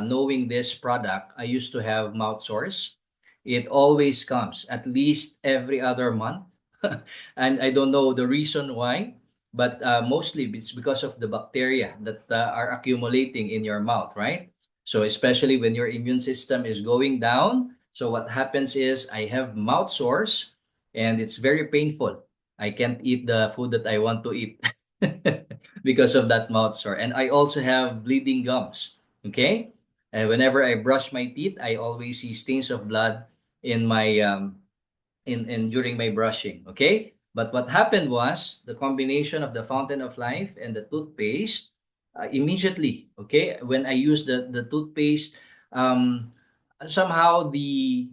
A: knowing this product, I used to have mouth sores. It always comes at least every other month. And I don't know the reason why, but mostly it's because of the bacteria that are accumulating in your mouth, right? So, especially when your immune system is going down. So, what happens is I have mouth sores and it's very painful. I can't eat the food that I want to eat because of that mouth sore. And I also have bleeding gums. Okay? And whenever I brush my teeth, I always see stains of blood in my in during my brushing. Okay? But what happened was the combination of the Fountain of Life and the toothpaste immediately, okay, when I used the toothpaste, um, somehow the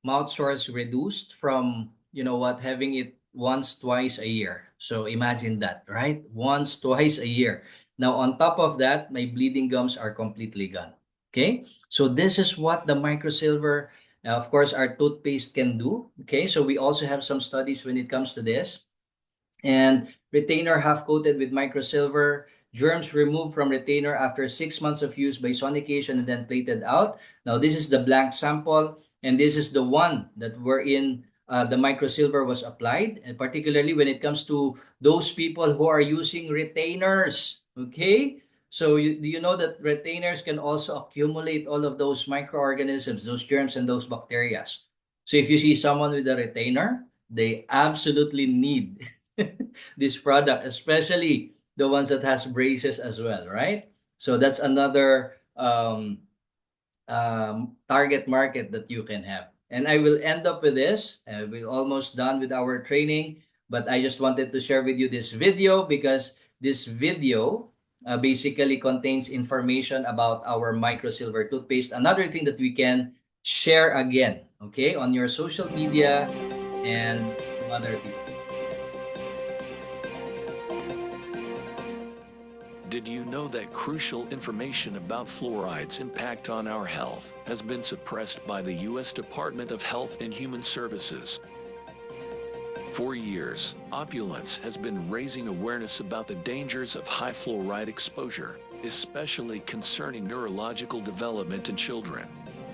A: mouth sores reduced from, you know what, having it once, twice a year. So imagine that, right? Once, twice a year. Now, on top of that, my bleeding gums are completely gone. Okay, so this is what the microsilver, of course, our toothpaste can do. Okay, so we also have some studies when it comes to this. And retainer half coated with microsilver. Germs removed from retainer after 6 months of use by sonication and then plated out. Now, this is the blank sample, and this is the one that wherein the microsilver was applied, and particularly when it comes to those people who are using retainers. Okay? So, do you know that retainers can also accumulate all of those microorganisms, those germs, and those bacteria? So, if you see someone with a retainer, they absolutely need this product, especially the ones that has braces as well, right? So that's another target market that you can have. And I will end up with this. We're almost done with our training, but I just wanted to share with you this video because this video basically contains information about our microsilver toothpaste. Another thing that we can share again, okay, on your social media and to other people.
C: Did you know that crucial information about fluoride's impact on our health has been suppressed by the U.S. Department of Health and Human Services? For years, Opulence has been raising awareness about the dangers of high fluoride exposure, especially concerning neurological development in children.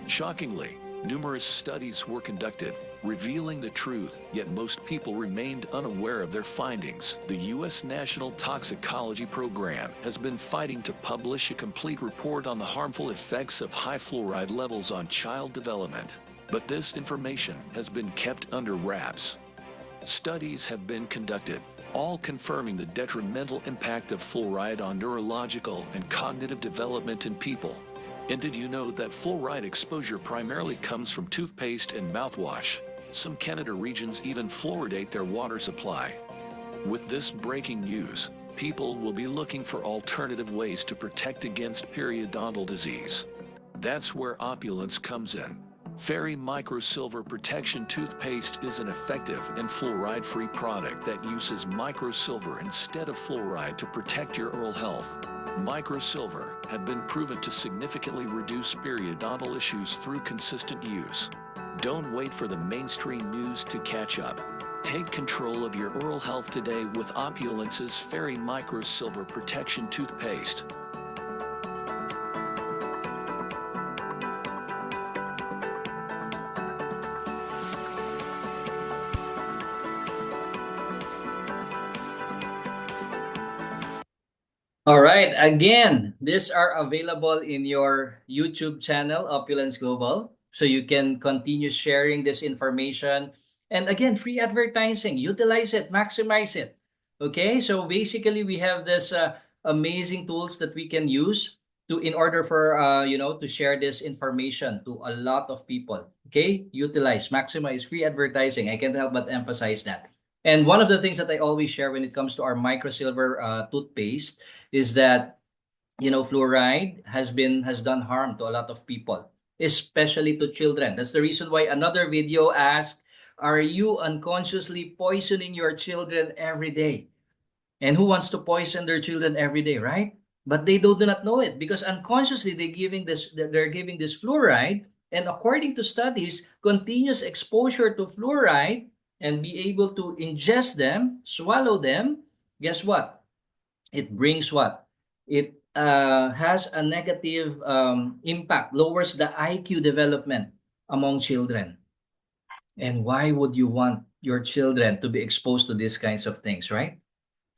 C: Shockingly, numerous studies were conducted, revealing the truth, yet most people remained unaware of their findings. The U.S. National Toxicology Program has been fighting to publish a complete report on the harmful effects of high fluoride levels on child development. But this information has been kept under wraps. Studies have been conducted, all confirming the detrimental impact of fluoride on neurological and cognitive development in people. And did you know that fluoride exposure primarily comes from toothpaste and mouthwash? Some Canada regions even fluoridate their water supply. With this breaking news, people will be looking for alternative ways to protect against periodontal disease. That's where Opulence comes in. Fairy Microsilver Protection Toothpaste is an effective and fluoride-free product that uses microsilver instead of fluoride to protect your oral health. Microsilver have been proven to significantly reduce periodontal issues through consistent use. Don't wait for the mainstream news to catch up. Take control of your oral health today with Opulence's Fairy Microsilver Protection Toothpaste.
A: All right. Again, these are available in your YouTube channel, Opulence Global. So you can continue sharing this information. And again, free advertising. Utilize it, maximize it. Okay. So basically, we have this amazing tools that we can use to in order for to share this information to a lot of people. Okay. Utilize, maximize free advertising. I can't help but emphasize that. And one of the things that I always share when it comes to our microsilver toothpaste is that fluoride has done harm to a lot of people, especially to children. That's the reason why another video asked, are you unconsciously poisoning your children every day? And who wants to poison their children every day, right? But they do not know it because unconsciously they're giving this fluoride. And according to studies, continuous exposure to fluoride and be able to ingest them, swallow them, guess what? It brings what? It has a negative impact, lowers the IQ development among children. And why would you want your children to be exposed to these kinds of things, right?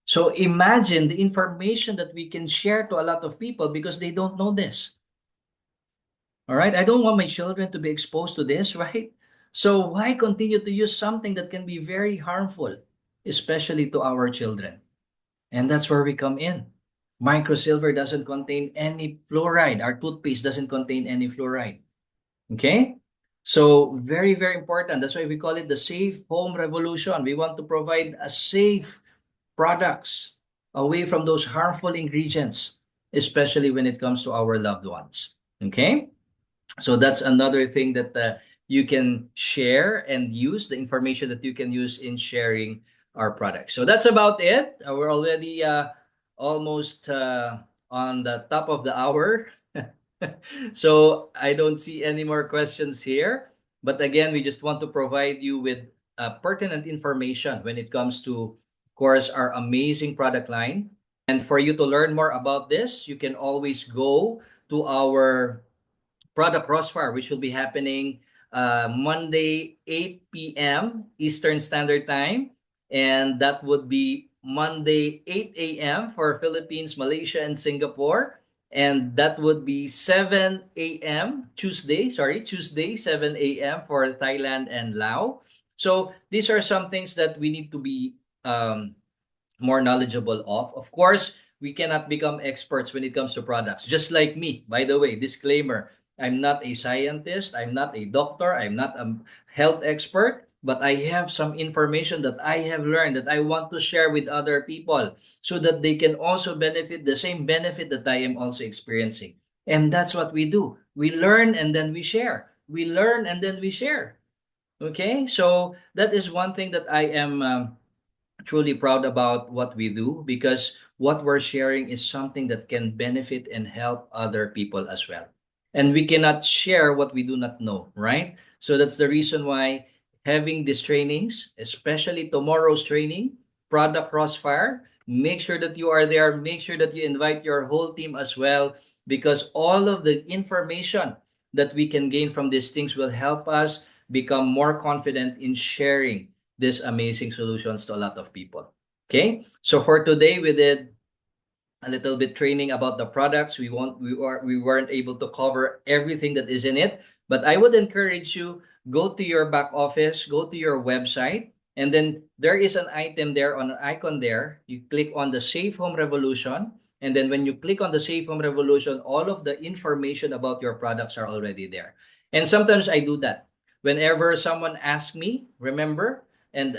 A: So imagine the information that we can share to a lot of people because they don't know this. All right. I don't want my children to be exposed to this, right? So why continue to use something that can be very harmful, especially to our children? And that's where we come in. Microsilver doesn't contain any fluoride. Our toothpaste doesn't contain any fluoride. Okay? So very, very important. That's why we call it the safe home revolution. We want to provide a safe products away from those harmful ingredients, especially when it comes to our loved ones. Okay? So that's another thing that you can share and use the information that you can use in sharing our products. So that's about it. We're already almost on the top of the hour. So I don't see any more questions here. But again, we just want to provide you with pertinent information when it comes to, of course, our amazing product line. And for you to learn more about this, you can always go to our product crossfire, which will be happening Monday, 8 p.m. Eastern Standard Time. And that would be Monday, 8 a.m. for Philippines, Malaysia, and Singapore. And that would be 7 a.m. Tuesday, 7 a.m. for Thailand and Laos. So these are some things that we need to be more knowledgeable of. Of course, we cannot become experts when it comes to products. Just like me, by the way, disclaimer, I'm not a scientist, I'm not a doctor, I'm not a health expert, but I have some information that I have learned that I want to share with other people so that they can also benefit the same benefit that I am also experiencing. And that's what we do. We learn and then we share. We learn and then we share. Okay? So that is one thing that I am truly proud about what we do because what we're sharing is something that can benefit and help other people as well. And we cannot share what we do not know, right? So that's the reason why having these trainings, especially tomorrow's training, Product Crossfire. Make sure that you are there. Make sure that you invite your whole team as well, because all of the information that we can gain from these things will help us become more confident in sharing these amazing solutions to a lot of people. Okay, so for today, we did a little bit training about the products. We weren't able to cover everything that is in it, but I would encourage you, go to your back office, go to your website, and then there is an item there, on an icon there. You click on the Safe Home Revolution, and then when you click on the Safe Home Revolution, all of the information about your products are already there. And sometimes I do that. Whenever someone asks me, remember, and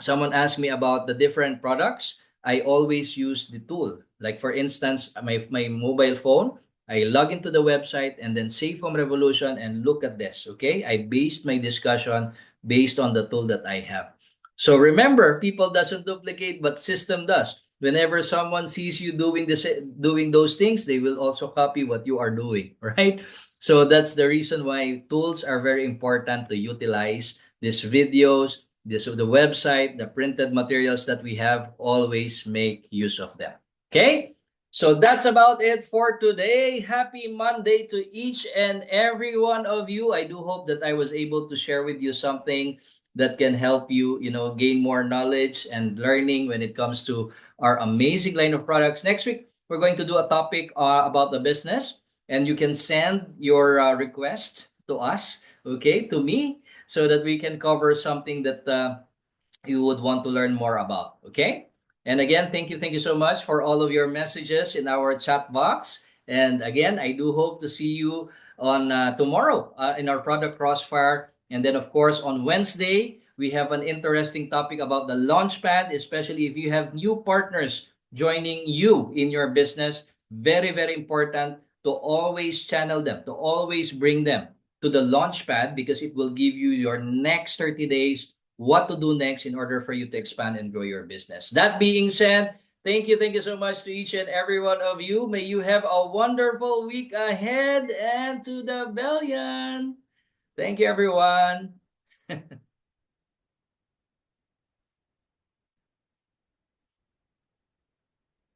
A: someone asks me about the different products, I always use the tool. Like for instance, my mobile phone, I log into the website and then Safe Home Revolution and look at this. Okay, I based my discussion based on the tool that I have. So remember, people doesn't duplicate, but system does. Whenever someone sees you doing those things, they will also copy what you are doing, right? So that's the reason why tools are very important to utilize. These videos, the website, the printed materials that we have, always make use of them. Okay? So that's about it for today. Happy Monday to each and every one of you. I do hope that I was able to share with you something that can help you, gain more knowledge and learning when it comes to our amazing line of products. Next week, we're going to do a topic about the business, and you can send your request to us, okay, to me, so that we can cover something that you would want to learn more about. Okay? And again, thank you so much for all of your messages in our chat box. And again, I do hope to see you on tomorrow in our product crossfire. And then, of course, on Wednesday, we have an interesting topic about the launchpad, especially if you have new partners joining you in your business. Very, very important to always channel them, to always bring them to the launchpad, because it will give you your next 30 days, what to do next in order for you to expand and grow your business. That being said, thank you so much to each and every one of you. May you have a wonderful week ahead, and to the billion. Thank you, everyone.